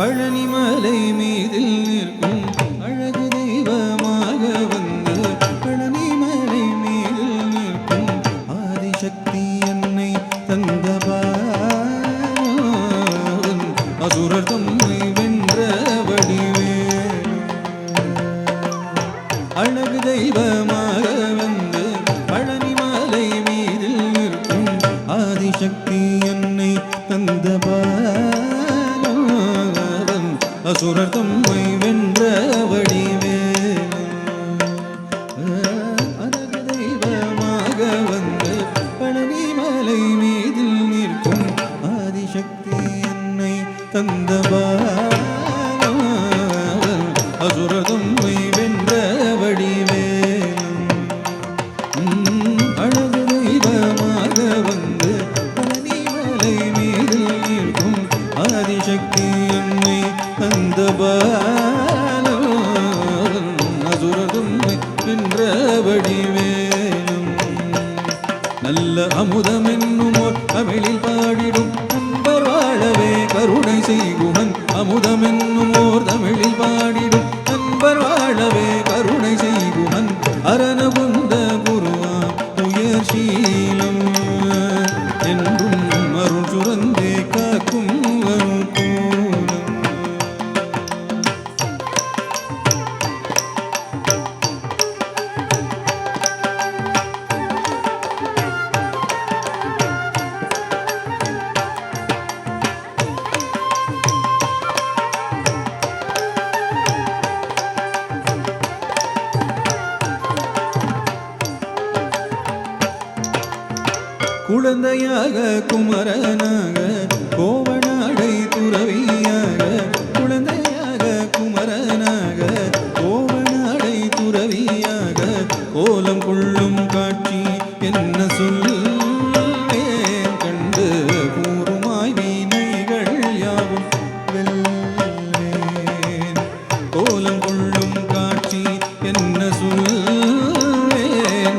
பழனிமலை மீதில் நிற்கும் அழகு தெய்வமாக வந்து பழனிமலை மீதில் நிற்கும் ஆதிசக்தி என்னை தந்த அசுரர் தம்மை வென்ற வடிவேல் அழகு தெய்வமாக வந்து பழனிமலை மீதில் நிற்கும் ஆதிசக்தி என்னை தந்த அசுரர் தம்மை வென்ற வடிவேல் அழகு தெய்வமாக வந்து பழனிமலை மீதில் நிற்கும் ஆதிசக்தி என்னை தந்த அசுரர் தம்மை வென்ற வடிவேல் அழகு தெய்வமாக வந்து பழனிமலை மீதில் நிற்கும் ஆதிசக்தி என்னை தந்த அசுரதும் வென்ற வடிவேலும் நல்ல அமுதம் என்னும் தமிழில் பாடிடும் நண்பர் வாழவே கருணை செய்குமன் அமுதம் என்னும் ஓர் தமிழில் பாடிடும் நண்பர் வாழவே கருணை செய்குமன் அரணபுந்த குருவா உயர் சீலம் என்றும் அருள் சுரந்தே காக்கும் குழந்தையாக குமரனாக கோவனாடை துறவியாக குழந்தையாக குமரனாக கோவனாடை துறவியாக கோலம் கொள்ளும் காட்சி என்ன சொல்லேன் கண்டு கூறுமாய் வீணைகள் யாவும் வெல்லேன் கோலம் கொள்ளும் காட்சி என்ன சொல்லேன்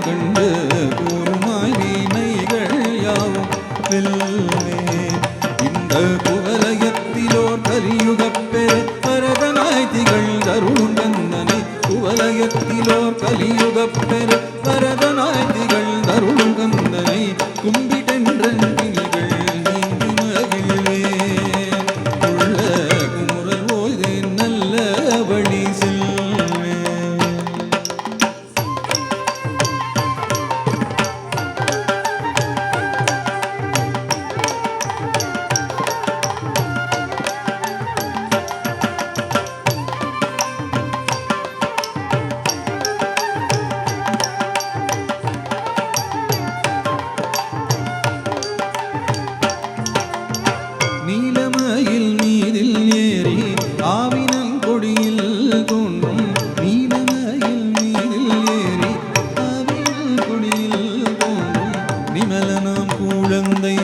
கண்டு இந்த குவலயத்திலோர் கலியுகப்பெரு பரதனாய் திகழ் தருளும் கந்தனை குவலயத்திலோர் கலியுகப்பெரு பரதனாய் திகழ் தருளும் கந்தனை கும்பிட்டென்றன் கிளிகள் நீங்கி மகிழ்வேன் உள்ள குமுறல் ஓய்தேன் நல்ல வழி செல்வேன் நீலமயில் மீதில் ஏறி ஆவினன் கொடியில் தோன்றும் நீலமயில் மீதில் ஏறி ஆவினன் கொடியில் தோன்றும் நிமலனாம் குழந்தை